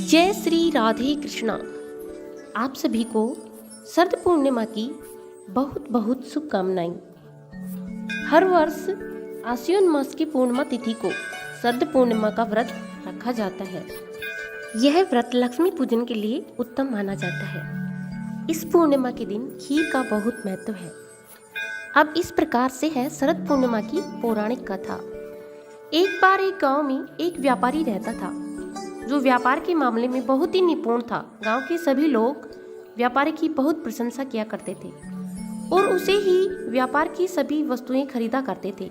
जय श्री राधे कृष्णा। आप सभी को शरद पूर्णिमा की बहुत बहुत शुभकामनाएं। हर वर्ष आश्विन मास की पूर्णिमा तिथि को शरद पूर्णिमा का व्रत रखा जाता है। यह व्रत लक्ष्मी पूजन के लिए उत्तम माना जाता है। इस पूर्णिमा के दिन खीर का बहुत महत्व है। अब इस प्रकार से है शरद पूर्णिमा की पौराणिक कथा। एक बार एक गांव में एक व्यापारी रहता था जो व्यापार के मामले में बहुत ही निपुण था। गांव के सभी लोग व्यापारी की बहुत प्रशंसा किया करते थे और उसे ही व्यापार की सभी वस्तुएं खरीदा करते थे।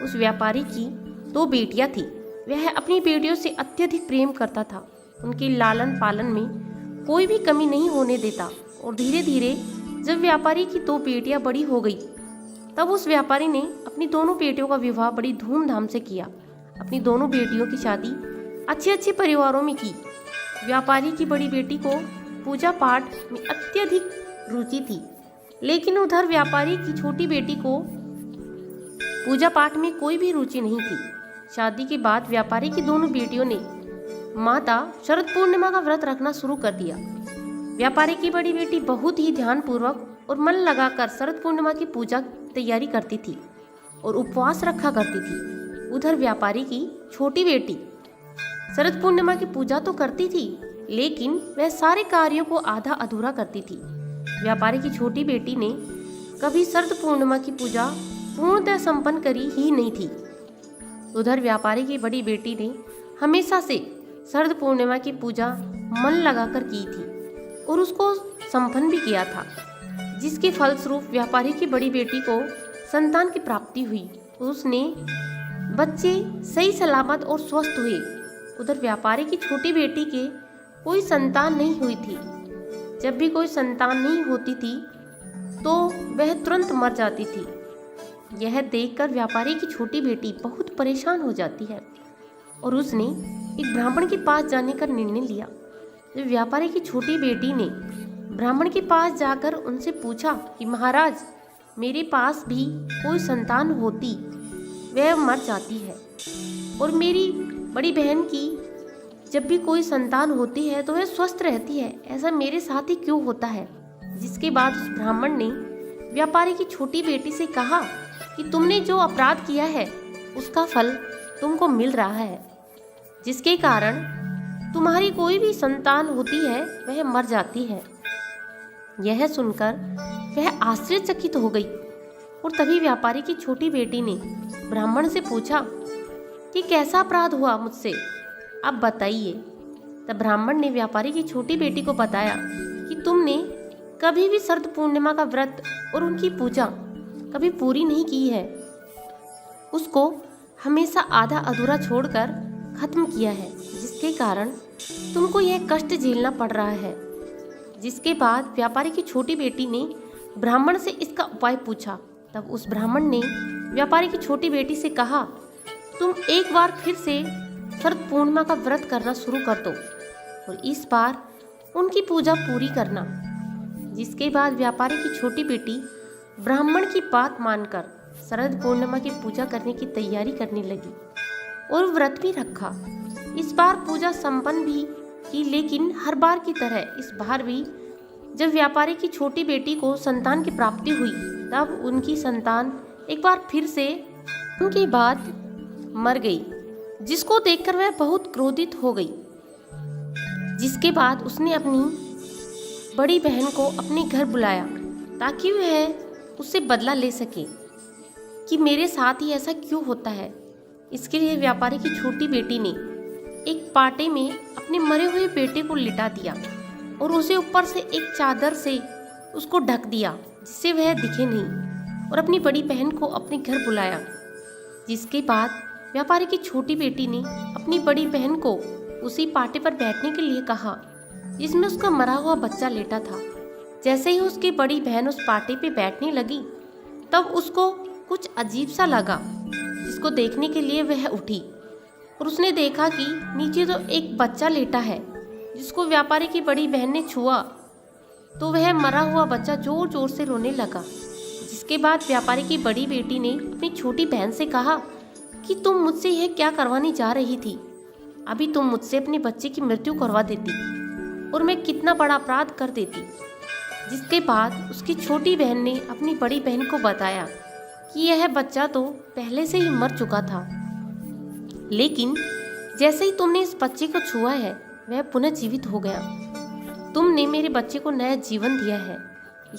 उस व्यापारी की 2 बेटियां थी। वह अपनी बेटियों से अत्यधिक प्रेम करता था। उनके लालन पालन में कोई भी कमी नहीं होने देता। और धीरे धीरे जब व्यापारी की 2 बेटियां बड़ी हो गई तब उस व्यापारी ने अपनी दोनों बेटियों का विवाह बड़ी धूमधाम से किया। अपनी दोनों बेटियों की शादी अच्छे परिवारों में की। व्यापारी की बड़ी बेटी को पूजा पाठ में अत्यधिक रुचि थी, लेकिन उधर व्यापारी की छोटी बेटी को पूजा पाठ में कोई भी रुचि नहीं थी। शादी के बाद व्यापारी की दोनों बेटियों ने माता शरद पूर्णिमा का व्रत रखना शुरू कर दिया। व्यापारी की बड़ी बेटी बहुत ही ध्यानपूर्वक और मन लगाकर शरद पूर्णिमा की पूजा तैयारी करती थी और उपवास रखा करती थी। उधर व्यापारी की छोटी बेटी शरद पूर्णिमा की पूजा तो करती थी, लेकिन वह सारे कार्यों को आधा अधूरा करती थी। व्यापारी की छोटी बेटी ने कभी शरद पूर्णिमा की पूजा पूर्णतः संपन्न करी ही नहीं थी। उधर व्यापारी की बड़ी बेटी ने हमेशा से शरद पूर्णिमा की पूजा मन लगाकर की थी और उसको संपन्न भी किया था, जिसके फलस्वरूप व्यापारी की बड़ी बेटी को संतान की प्राप्ति हुई। उसने बच्चे सही सलामत और स्वस्थ हुए। उधर व्यापारी की छोटी बेटी के कोई संतान नहीं हुई थी। जब भी कोई संतान नहीं होती थी तो वह तुरंत मर जाती थी। यह देखकर व्यापारी की छोटी बेटी बहुत परेशान हो जाती है और उसने एक ब्राह्मण के पास जाने का निर्णय लिया। जब व्यापारी की छोटी बेटी ने ब्राह्मण के पास जाकर उनसे पूछा कि महाराज, मेरे पास भी कोई संतान होती वह मर जाती है, और मेरी बड़ी बहन की जब भी कोई संतान होती है तो वह स्वस्थ रहती है, ऐसा मेरे साथ ही क्यों होता है। जिसके बाद उस ब्राह्मण ने व्यापारी की छोटी बेटी से कहा कि तुमने जो अपराध किया है उसका फल तुमको मिल रहा है, जिसके कारण तुम्हारी कोई भी संतान होती है वह मर जाती है। यह सुनकर वह आश्चर्यचकित हो गई और तभी व्यापारी की छोटी बेटी ने ब्राह्मण से पूछा कि कैसा अपराध हुआ मुझसे, अब बताइए। तब ब्राह्मण ने व्यापारी की छोटी बेटी को बताया कि तुमने कभी भी शरद पूर्णिमा का व्रत और उनकी पूजा कभी पूरी नहीं की है, उसको हमेशा आधा अधूरा छोड़कर खत्म किया है, जिसके कारण तुमको यह कष्ट झेलना पड़ रहा है। जिसके बाद व्यापारी की छोटी बेटी ने ब्राह्मण से इसका उपाय पूछा। तब उस ब्राह्मण ने व्यापारी की छोटी बेटी से कहा, तुम एक बार फिर से शरद पूर्णिमा का व्रत करना शुरू कर दो और इस बार उनकी पूजा पूरी करना। जिसके बाद व्यापारी की छोटी बेटी ब्राह्मण की बात मानकर शरद पूर्णिमा की पूजा करने की तैयारी करने लगी और व्रत भी रखा। इस बार पूजा संपन्न भी की, लेकिन हर बार की तरह इस बार भी जब व्यापारी की छोटी बेटी को संतान की प्राप्ति हुई तब उनकी संतान एक बार फिर से उनके बाद मर गई, जिसको देखकर वह बहुत क्रोधित हो गई। जिसके बाद उसने अपनी बड़ी बहन को अपने घर बुलाया ताकि वह उससे बदला ले सके कि मेरे साथ ही ऐसा क्यों होता है। इसके लिए व्यापारी की छोटी बेटी ने एक पाटे में अपने मरे हुए बेटे को लिटा दिया और उसे ऊपर से एक चादर से उसको ढक दिया जिससे वह दिखे नहीं, और अपनी बड़ी बहन को अपने घर बुलाया। जिसके बाद व्यापारी की छोटी बेटी ने अपनी बड़ी बहन को उसी पाटे पर बैठने के लिए कहा जिसमें उसका मरा हुआ बच्चा लेटा था। जैसे ही उसकी बड़ी बहन उस पाटे पे बैठने लगी तब उसको कुछ अजीब सा लगा, जिसको देखने के लिए वह उठी और उसने देखा कि नीचे तो एक बच्चा लेटा है, जिसको व्यापारी की बड़ी बहन ने छुआ तो वह मरा हुआ बच्चा जोर जोर से रोने लगा। जिसके बाद व्यापारी की बड़ी बेटी ने अपनी छोटी बहन से कहा कि तुम मुझसे यह क्या करवाने जा रही थी। अभी तुम मुझसे अपने बच्चे की मृत्यु करवा देती और मैं कितना बड़ा अपराध कर देती। जिसके बाद उसकी छोटी बहन ने अपनी बड़ी बहन को बताया कि यह बच्चा तो पहले से ही मर चुका था, लेकिन जैसे ही तुमने इस बच्चे को छुआ है वह पुनः जीवित हो गया। तुमने मेरे बच्चे को नया जीवन दिया है।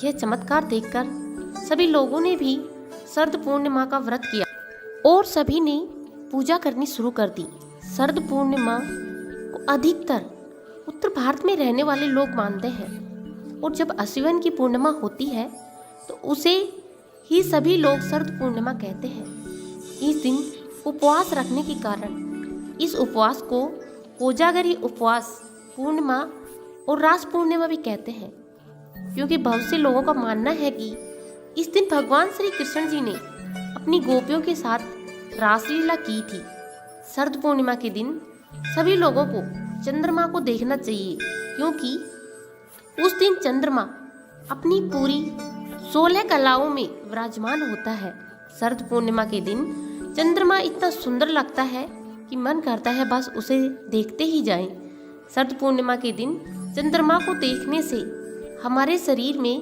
यह चमत्कार देखकर सभी लोगों ने भी शरद पूर्णिमा का व्रत किया और सभी ने पूजा करनी शुरू कर दी। शरद पूर्णिमा को अधिकतर उत्तर भारत में रहने वाले लोग मानते हैं और जब आश्विन की पूर्णिमा होती है तो उसे ही सभी लोग शरद पूर्णिमा कहते हैं। इस दिन उपवास रखने के कारण इस उपवास को कोजागरी उपवास पूर्णिमा और रास पूर्णिमा भी कहते हैं, क्योंकि बहुत से लोगों का मानना है कि इस दिन भगवान श्री कृष्ण जी ने अपनी गोपियों के साथ रासलीला की थी। शरद पूर्णिमा के दिन सभी लोगों को चंद्रमा को देखना चाहिए, क्योंकि उस दिन चंद्रमा अपनी पूरी 16 कलाओं में विराजमान होता है। शरद पूर्णिमा के दिन चंद्रमा इतना सुंदर लगता है कि मन करता है बस उसे देखते ही जाएं। शरद पूर्णिमा के दिन चंद्रमा को देखने से हमारे शरीर में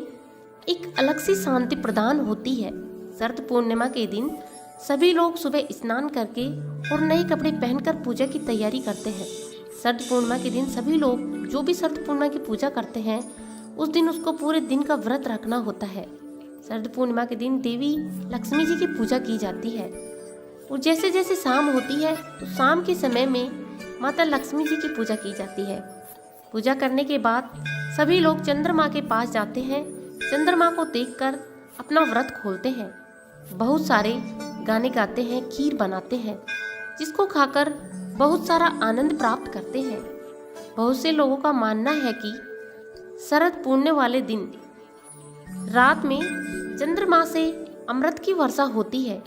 एक अलग सी शांति प्रदान होती है। शरद पूर्णिमा के दिन सभी लोग सुबह स्नान करके और नए कपड़े पहनकर पूजा की तैयारी करते हैं। शरद पूर्णिमा के दिन सभी लोग जो भी शरद पूर्णिमा की पूजा करते हैं उस दिन उसको पूरे दिन का व्रत रखना होता है। शरद पूर्णिमा के दिन देवी लक्ष्मी जी की पूजा की जाती है और जैसे जैसे शाम होती है तो शाम के समय में माता लक्ष्मी जी की पूजा की जाती है। पूजा करने के बाद सभी लोग चंद्रमा के पास जाते हैं, चंद्रमा को देखकर अपना व्रत खोलते हैं। बहुत सारे गाने गाते हैं, खीर बनाते हैं, जिसको खाकर बहुत सारा आनंद प्राप्त करते हैं। बहुत से लोगों का मानना है कि शरद पूर्णिमा वाले दिन रात में चंद्रमा से अमृत की वर्षा होती है,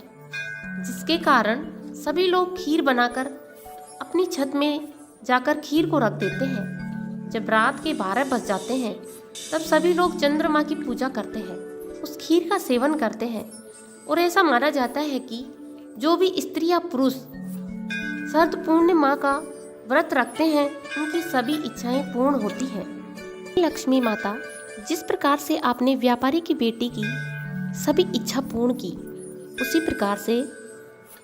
जिसके कारण सभी लोग खीर बनाकर अपनी छत में जाकर खीर को रख देते हैं। जब रात के 12 बज जाते हैं तब सभी लोग चंद्रमा की पूजा करते हैं, उस खीर का सेवन करते हैं और ऐसा माना जाता है कि जो भी स्त्री या पुरुष शरद पूर्णिमा का व्रत रखते हैं उनकी सभी इच्छाएं पूर्ण होती हैं। लक्ष्मी माता जिस प्रकार से आपने व्यापारी की बेटी की सभी इच्छा पूर्ण की, उसी प्रकार से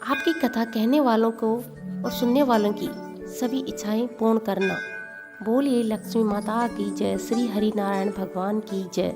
आपकी कथा कहने वालों को और सुनने वालों की सभी इच्छाएं पूर्ण करना। बोलिए लक्ष्मी माता की जय, श्री हरि नारायण भगवान की जय।